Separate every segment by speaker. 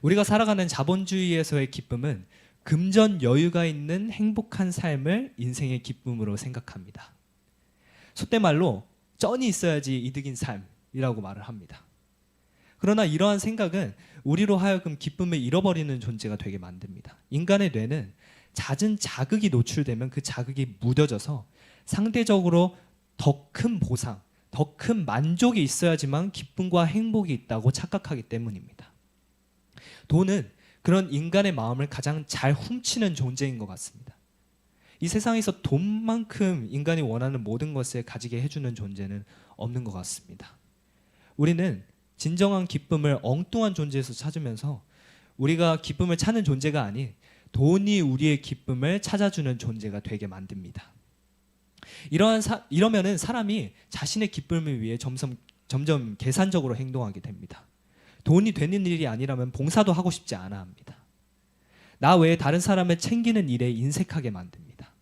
Speaker 1: 우리가 살아가는 자본주의에서의 기쁨은 금전 여유가 있는 행복한 삶을 인생의 기쁨으로 생각합니다. 속된 말로 쩐이 있어야지 이득인 삶이라고 말을 합니다. 그러나 이러한 생각은 우리로 하여금 기쁨을 잃어버리는 존재가 되게 만듭니다. 인간의 뇌는 잦은 자극이 노출되면 그 자극이 무뎌져서 상대적으로 더 큰 보상, 더 큰 만족이 있어야지만 기쁨과 행복이 있다고 착각하기 때문입니다. 돈은 그런 인간의 마음을 가장 잘 훔치는 존재인 것 같습니다. 이 세상에서 돈만큼 인간이 원하는 모든 것을 가지게 해주는 존재는 없는 것 같습니다. 우리는 진정한 기쁨을 엉뚱한 존재에서 찾으면서 우리가 기쁨을 찾는 존재가 아닌 돈이 우리의 기쁨을 찾아주는 존재가 되게 만듭니다. 이러면은 사람이 자신의 기쁨을 위해 점점 계산적으로 행동하게 됩니다. 돈이 되는 일이 아니라면 봉사도 하고 싶지 않아 합니다. 나 외에 다른 사람을 챙기는 일에 인색하게 만듭니다.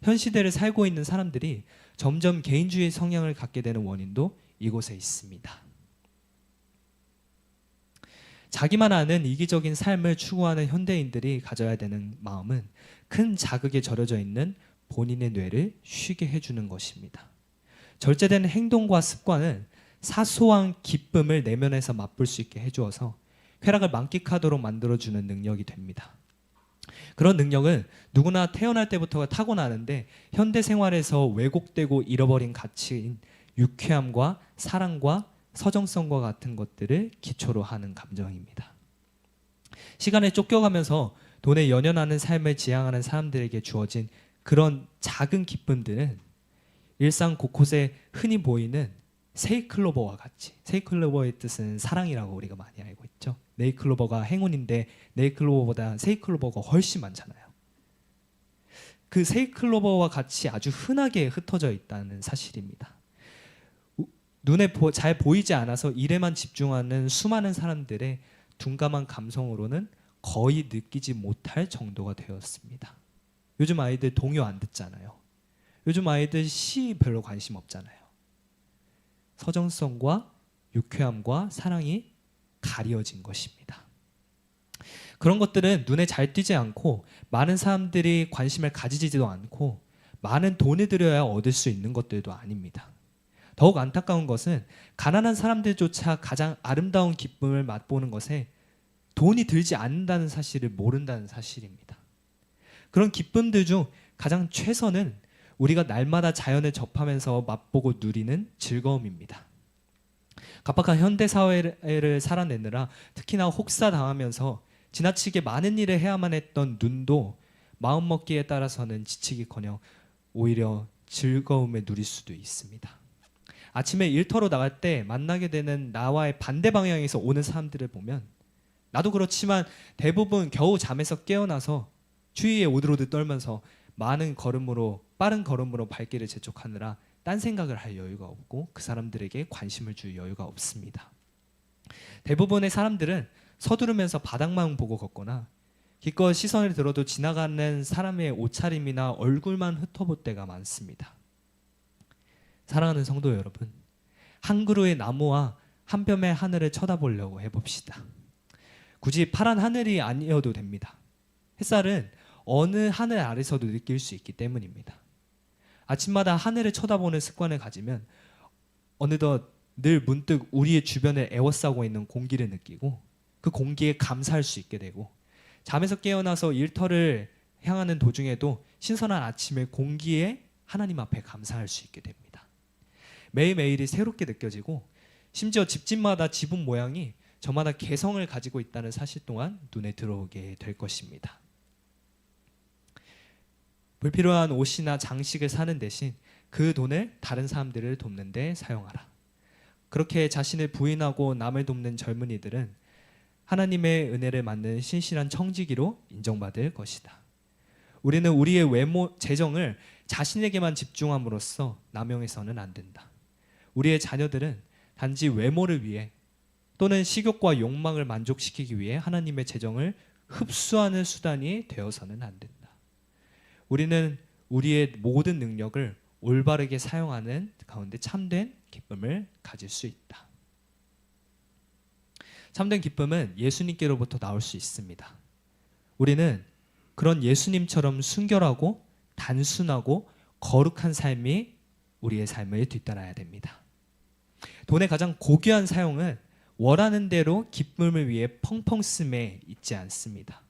Speaker 1: 현 시대를 살고 있는 사람들이 점점 개인주의 성향을 갖게 되는 원인도 이곳에 있습니다. 자기만 아는 이기적인 삶을 추구하는 현대인들이 가져야 되는 마음은 큰 자극에 절여져 있는 본인의 뇌를 쉬게 해주는 것입니다. 절제된 행동과 습관은 사소한 기쁨을 내면에서 맛볼 수 있게 해주어서 쾌락을 만끽하도록 만들어주는 능력이 됩니다. 그런 능력은 누구나 태어날 때부터 타고나는데 현대 생활에서 왜곡되고 잃어버린 가치인 유쾌함과 사랑과 서정성과 같은 것들을 기초로 하는 감정입니다. 시간에 쫓겨가면서 돈에 연연하는 삶을 지향하는 사람들에게 주어진 그런 작은 기쁨들은 일상 곳곳에 흔히 보이는 세이클로버와 같이, 세이클로버의 뜻은 사랑이라고 우리가 많이 알고 있죠. 네이클로버가 행운인데 네이클로버보다 세이클로버가 훨씬 많잖아요. 그 세이클로버와 같이 아주 흔하게 흩어져 있다는 사실입니다. 눈에 잘 보이지 않아서 일에만 집중하는 수많은 사람들의 둔감한 감성으로는 거의 느끼지 못할 정도가 되었습니다. 요즘 아이들 동요 안 듣잖아요. 요즘 아이들 시 별로 관심 없잖아요. 서정성과 유쾌함과 사랑이 가려진 것입니다. 그런 것들은 눈에 잘 띄지 않고 많은 사람들이 관심을 가지지도 않고 많은 돈을 들여야 얻을 수 있는 것들도 아닙니다. 더욱 안타까운 것은 가난한 사람들조차 가장 아름다운 기쁨을 맛보는 것에 돈이 들지 않는다는 사실을 모른다는 사실입니다. 그런 기쁨들 중 가장 최선은 우리가 날마다 자연을 접하면서 맛보고 누리는 즐거움입니다. 각박한 현대사회를 살아내느라 특히나 혹사당하면서 지나치게 많은 일을 해야만 했던 눈도 마음먹기에 따라서는 지치기커녕 오히려 즐거움을 누릴 수도 있습니다. 아침에 일터로 나갈 때 만나게 되는 나와의 반대 방향에서 오는 사람들을 보면 나도 그렇지만 대부분 겨우 잠에서 깨어나서 주위에 오들오들 떨면서 빠른 걸음으로 발길을 재촉하느라 딴 생각을 할 여유가 없고 그 사람들에게 관심을 줄 여유가 없습니다. 대부분의 사람들은 서두르면서 바닥만 보고 걷거나 기껏 시선을 들어도 지나가는 사람의 옷차림이나 얼굴만 흩어볼 때가 많습니다. 사랑하는 성도 여러분, 한 그루의 나무와 한 뼘의 하늘을 쳐다보려고 해봅시다. 굳이 파란 하늘이 아니어도 됩니다. 햇살은 어느 하늘 아래서도 느낄 수 있기 때문입니다. 아침마다 하늘을 쳐다보는 습관을 가지면 어느덧 늘 문득 우리의 주변을 에워싸고 있는 공기를 느끼고 그 공기에 감사할 수 있게 되고 잠에서 깨어나서 일터를 향하는 도중에도 신선한 아침의 공기에 하나님 앞에 감사할 수 있게 됩니다. 매일매일이 새롭게 느껴지고 심지어 집집마다 지붕 모양이 저마다 개성을 가지고 있다는 사실 또한 눈에 들어오게 될 것입니다. 불필요한 옷이나 장식을 사는 대신 그 돈을 다른 사람들을 돕는 데 사용하라. 그렇게 자신을 부인하고 남을 돕는 젊은이들은 하나님의 은혜를 받는 신실한 청지기로 인정받을 것이다. 우리는 우리의 외모, 재정을 자신에게만 집중함으로써 남용해서는 안 된다. 우리의 자녀들은 단지 외모를 위해 또는 식욕과 욕망을 만족시키기 위해 하나님의 재정을 흡수하는 수단이 되어서는 안 된다. 우리는 우리의 모든 능력을 올바르게 사용하는 가운데 참된 기쁨을 가질 수 있다. 참된 기쁨은 예수님께로부터 나올 수 있습니다. 우리는 그런 예수님처럼 순결하고 단순하고 거룩한 삶이 우리의 삶을 뒤따라야 됩니다. 돈의 가장 고귀한 사용은 원하는 대로 기쁨을 위해 펑펑 씀에 있지 않습니다.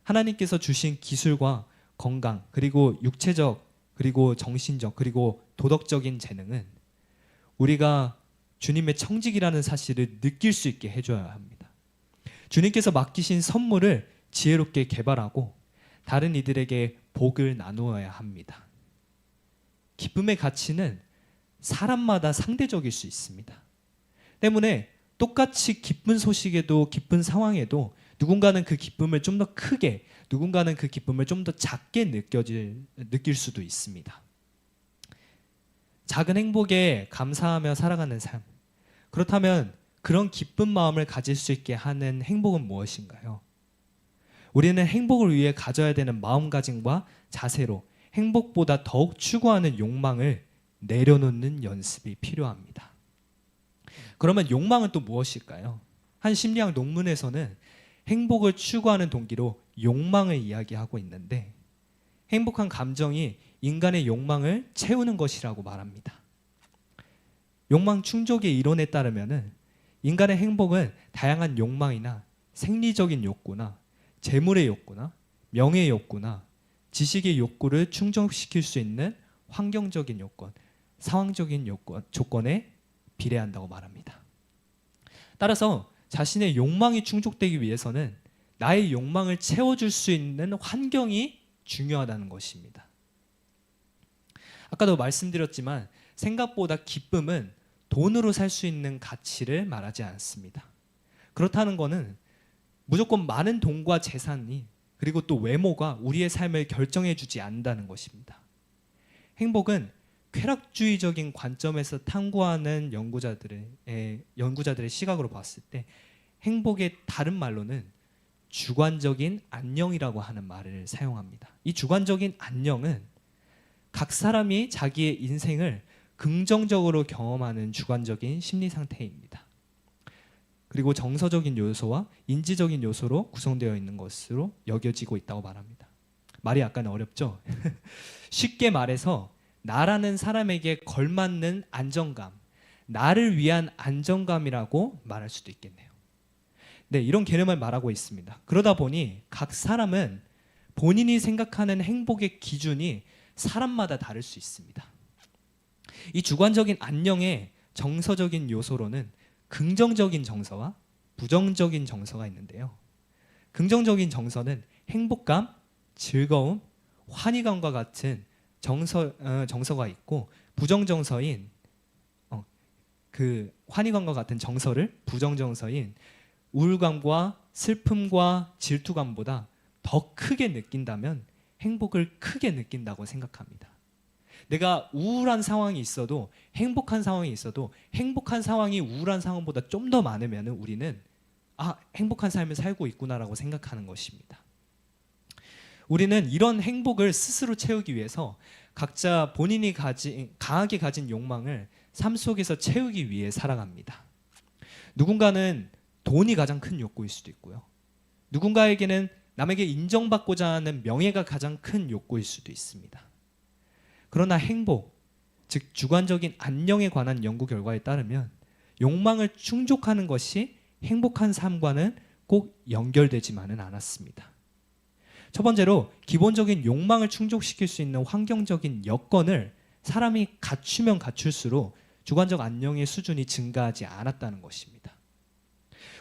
Speaker 1: 하나님께서 주신 기술과 건강, 그리고 육체적, 그리고 정신적, 그리고 도덕적인 재능은 우리가 주님의 청직이라는 사실을 느낄 수 있게 해줘야 합니다. 주님께서 맡기신 선물을 지혜롭게 개발하고 다른 이들에게 복을 나누어야 합니다. 기쁨의 가치는 사람마다 상대적일 수 있습니다. 때문에 똑같이 기쁜 소식에도 기쁜 상황에도 누군가는 그 기쁨을 좀 더 크게, 누군가는 그 기쁨을 좀 더 작게 느낄 수도 있습니다. 작은 행복에 감사하며 살아가는 삶. 그렇다면 그런 기쁜 마음을 가질 수 있게 하는 행복은 무엇인가요? 우리는 행복을 위해 가져야 되는 마음가짐과 자세로 행복보다 더욱 추구하는 욕망을 내려놓는 연습이 필요합니다. 그러면 욕망은 또 무엇일까요? 한 심리학 논문에서는 행복을 추구하는 동기로 욕망을 이야기하고 있는데 행복한 감정이 인간의 욕망을 채우는 것이라고 말합니다. 욕망 충족의 이론에 따르면 인간의 행복은 다양한 욕망이나 생리적인 욕구나 재물의 욕구나 명예의 욕구나 지식의 욕구를 충족시킬 수 있는 환경적인 요건, 상황적인 조건에 비례한다고 말합니다. 따라서 자신의 욕망이 충족되기 위해서는 나의 욕망을 채워줄 수 있는 환경이 중요하다는 것입니다. 아까도 말씀드렸지만 생각보다 기쁨은 돈으로 살 수 있는 가치를 말하지 않습니다. 그렇다는 것은 무조건 많은 돈과 재산이 그리고 또 외모가 우리의 삶을 결정해 주지 않는다는 것입니다. 행복은 쾌락주의적인 관점에서 탐구하는 연구자들의 시각으로 봤을 때 행복의 다른 말로는 주관적인 안녕이라고 하는 말을 사용합니다. 이 주관적인 안녕은 각 사람이 자기의 인생을 긍정적으로 경험하는 주관적인 심리 상태입니다. 그리고 정서적인 요소와 인지적인 요소로 구성되어 있는 것으로 여겨지고 있다고 말합니다. 말이 약간 어렵죠? 쉽게 말해서 나라는 사람에게 걸맞는 안정감, 나를 위한 안정감이라고 말할 수도 있겠네요. 네, 이런 개념을 말하고 있습니다. 그러다 보니 각 사람은 본인이 생각하는 행복의 기준이 사람마다 다를 수 있습니다. 이 주관적인 안녕의 정서적인 요소로는 긍정적인 정서와 부정적인 정서가 있는데요. 긍정적인 정서는 행복감, 즐거움, 환희감과 같은 정서가 있고 부정정서인 그 환희감과 같은 정서를 부정정서인 우울감과 슬픔과 질투감보다 더 크게 느낀다면 행복을 크게 느낀다고 생각합니다. 내가 우울한 상황이 있어도 행복한 상황이 있어도 행복한 상황이 우울한 상황보다 좀 더 많으면 우리는 행복한 삶을 살고 있구나라고 생각하는 것입니다. 우리는 이런 행복을 스스로 채우기 위해서 각자 본인이 강하게 가진 욕망을 삶 속에서 채우기 위해 살아갑니다. 누군가는 돈이 가장 큰 욕구일 수도 있고요. 누군가에게는 남에게 인정받고자 하는 명예가 가장 큰 욕구일 수도 있습니다. 그러나 행복, 즉 주관적인 안녕에 관한 연구 결과에 따르면 욕망을 충족하는 것이 행복한 삶과는 꼭 연결되지만은 않았습니다. 첫 번째로 기본적인 욕망을 충족시킬 수 있는 환경적인 여건을 사람이 갖추면 갖출수록 주관적 안녕의 수준이 증가하지 않았다는 것입니다.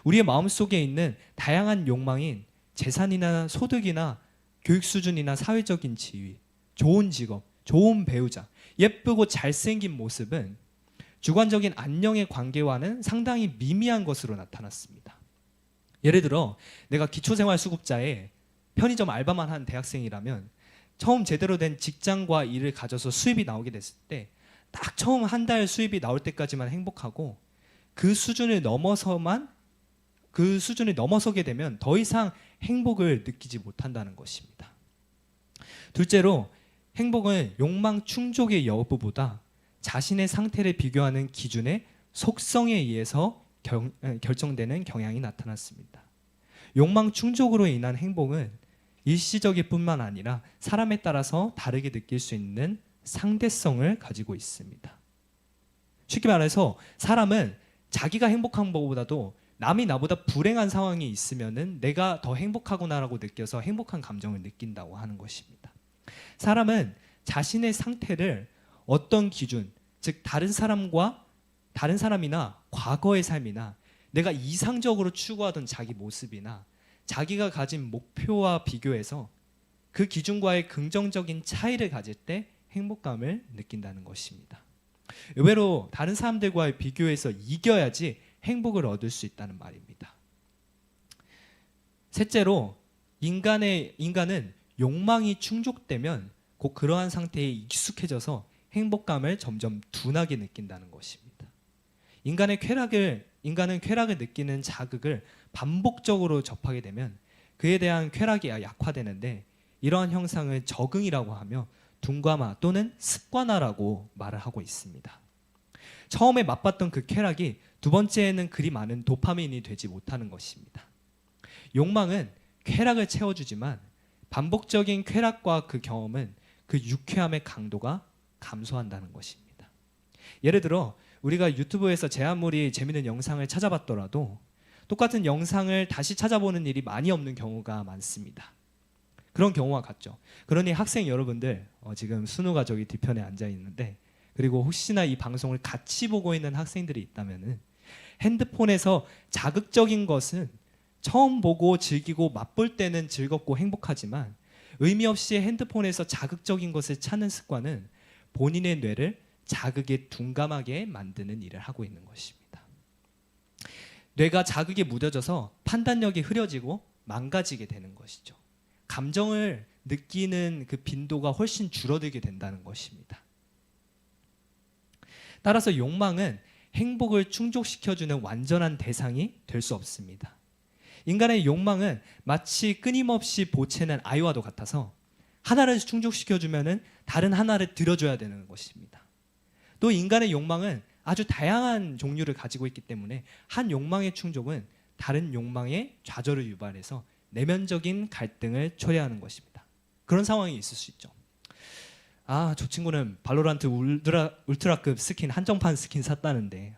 Speaker 1: 우리의 마음속에 있는 다양한 욕망인 재산이나 소득이나 교육 수준이나 사회적인 지위, 좋은 직업, 좋은 배우자, 예쁘고 잘생긴 모습은 주관적인 안녕의 관계와는 상당히 미미한 것으로 나타났습니다. 예를 들어 내가 기초생활수급자에 편의점 알바만 한 대학생이라면 처음 제대로 된 직장과 일을 가져서 수입이 나오게 됐을 때 딱 처음 한 달 수입이 나올 때까지만 행복하고 그 수준을 넘어서게 되면 더 이상 행복을 느끼지 못한다는 것입니다. 둘째로 행복은 욕망 충족의 여부보다 자신의 상태를 비교하는 기준의 속성에 의해서 결정되는 경향이 나타났습니다. 욕망 충족으로 인한 행복은 일시적일 뿐만 아니라 사람에 따라서 다르게 느낄 수 있는 상대성을 가지고 있습니다. 쉽게 말해서 사람은 자기가 행복한 것보다도 남이 나보다 불행한 상황이 있으면은 내가 더 행복하구나라고 느껴서 행복한 감정을 느낀다고 하는 것입니다. 사람은 자신의 상태를 어떤 기준, 즉 다른 사람이나 과거의 삶이나 내가 이상적으로 추구하던 자기 모습이나 자기가 가진 목표와 비교해서 그 기준과의 긍정적인 차이를 가질 때 행복감을 느낀다는 것입니다. 의외로 다른 사람들과의 비교해서 이겨야지 행복을 얻을 수 있다는 말입니다. 셋째로 인간은 욕망이 충족되면 곧 그러한 상태에 익숙해져서 행복감을 점점 둔하게 느낀다는 것입니다. 인간은 쾌락을 느끼는 자극을 반복적으로 접하게 되면 그에 대한 쾌락이 약화되는데 이러한 형상을 적응이라고 하며 둔감화 또는 습관화라고 말을 하고 있습니다. 처음에 맛봤던 그 쾌락이 두 번째에는 그리 많은 도파민이 되지 못하는 것입니다. 욕망은 쾌락을 채워주지만 반복적인 쾌락과 그 경험은 그 유쾌함의 강도가 감소한다는 것입니다. 예를 들어 우리가 유튜브에서 제 아무리 재밌는 영상을 찾아봤더라도 똑같은 영상을 다시 찾아보는 일이 많이 없는 경우가 많습니다. 그런 경우와 같죠. 그러니 학생 여러분들 지금 순우가 저기 뒤편에 앉아 있는데 그리고 혹시나 이 방송을 같이 보고 있는 학생들이 있다면은 핸드폰에서 자극적인 것은 처음 보고 즐기고 맛볼 때는 즐겁고 행복하지만 의미 없이 핸드폰에서 자극적인 것을 찾는 습관은 본인의 뇌를 자극에 둔감하게 만드는 일을 하고 있는 것입니다. 뇌가 자극에 무뎌져서 판단력이 흐려지고 망가지게 되는 것이죠. 감정을 느끼는 그 빈도가 훨씬 줄어들게 된다는 것입니다. 따라서 욕망은 행복을 충족시켜주는 완전한 대상이 될 수 없습니다. 인간의 욕망은 마치 끊임없이 보채는 아이와도 같아서 하나를 충족시켜주면 다른 하나를 들어줘야 되는 것입니다. 또 인간의 욕망은 아주 다양한 종류를 가지고 있기 때문에 한 욕망의 충족은 다른 욕망의 좌절을 유발해서 내면적인 갈등을 초래하는 것입니다. 그런 상황이 있을 수 있죠. 아, 저 친구는 발로란트 울트라급 스킨 한정판 스킨 샀다는데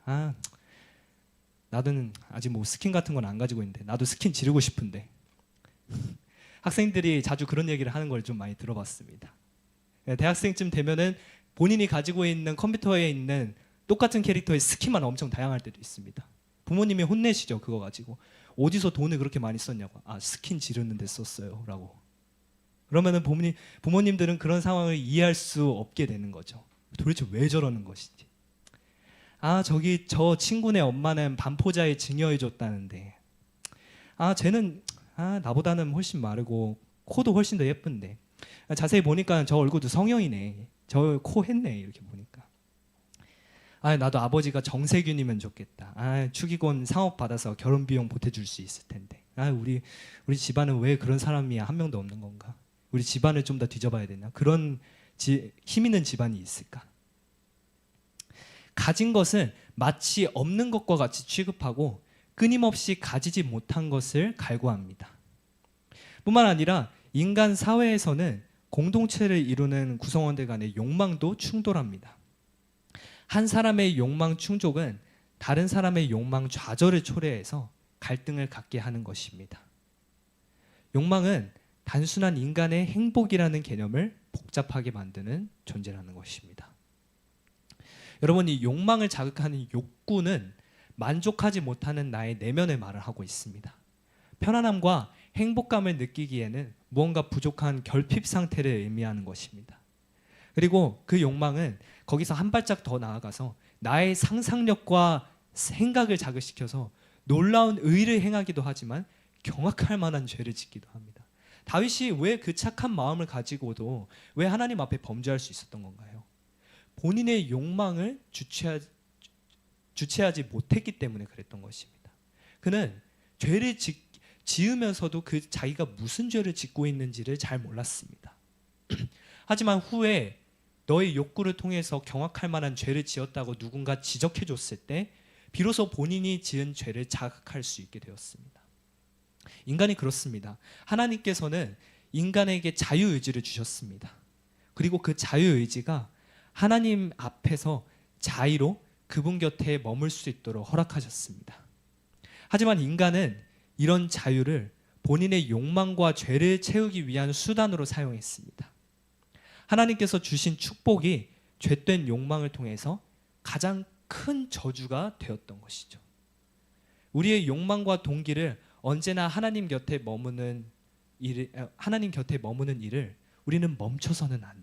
Speaker 1: 나는 아직 뭐 스킨 같은 건 안 가지고 있는데 나도 스킨 지르고 싶은데 학생들이 자주 그런 얘기를 하는 걸 좀 많이 들어봤습니다. 대학생쯤 되면은 본인이 가지고 있는 컴퓨터에 있는 똑같은 캐릭터의 스킨만 엄청 다양할 때도 있습니다. 부모님이 혼내시죠. 그거 가지고 어디서 돈을 그렇게 많이 썼냐고. 스킨 지르는데 썼어요 라고. 그러면은 부모님들은 그런 상황을 이해할 수 없게 되는 거죠. 도대체 왜 저러는 것인지. 저기 저 친구네 엄마는 반포자에 증여해 줬다는데 쟤는 나보다는 훨씬 마르고 코도 훨씬 더 예쁜데 자세히 보니까 저 얼굴도 성형이네. 저 코 했네. 이렇게 보니까 나도 아버지가 정세균이면 좋겠다. 축의금 상업 받아서 결혼 비용 보태줄 수 있을 텐데 우리 집안은 왜 그런 사람이 한 명도 없는 건가. 우리 집안을 좀 더 뒤져봐야 되나. 그런 힘 있는 집안이 있을까. 가진 것은 마치 없는 것과 같이 취급하고 끊임없이 가지지 못한 것을 갈구합니다. 뿐만 아니라 인간 사회에서는 공동체를 이루는 구성원들 간의 욕망도 충돌합니다. 한 사람의 욕망 충족은 다른 사람의 욕망 좌절을 초래해서 갈등을 갖게 하는 것입니다. 욕망은 단순한 인간의 행복이라는 개념을 복잡하게 만드는 존재라는 것입니다. 여러분, 이 욕망을 자극하는 욕구는 만족하지 못하는 나의 내면의 말을 하고 있습니다. 편안함과 행복감을 느끼기에는 무언가 부족한 결핍 상태를 의미하는 것입니다. 그리고 그 욕망은 거기서 한 발짝 더 나아가서 나의 상상력과 생각을 자극시켜서 놀라운 의를 행하기도 하지만 경악할 만한 죄를 짓기도 합니다. 다윗이 왜 그 착한 마음을 가지고도 왜 하나님 앞에 범죄할 수 있었던 건가요? 본인의 욕망을 주체하지 못했기 때문에 그랬던 것입니다. 그는 죄를 지으면서도 그 자기가 무슨 죄를 짓고 있는지를 잘 몰랐습니다. 하지만 후에 너의 욕구를 통해서 경악할 만한 죄를 지었다고 누군가 지적해 줬을 때 비로소 본인이 지은 죄를 자각할 수 있게 되었습니다. 인간이 그렇습니다. 하나님께서는 인간에게 자유의지를 주셨습니다. 그리고 그 자유의지가 하나님 앞에서 자의로 그분 곁에 머물 수 있도록 허락하셨습니다. 하지만 인간은 이런 자유를 본인의 욕망과 죄를 채우기 위한 수단으로 사용했습니다. 하나님께서 주신 축복이 죄된 욕망을 통해서 가장 큰 저주가 되었던 것이죠. 우리의 욕망과 동기를 언제나 하나님 곁에 머무는 일을 우리는 멈춰서는 안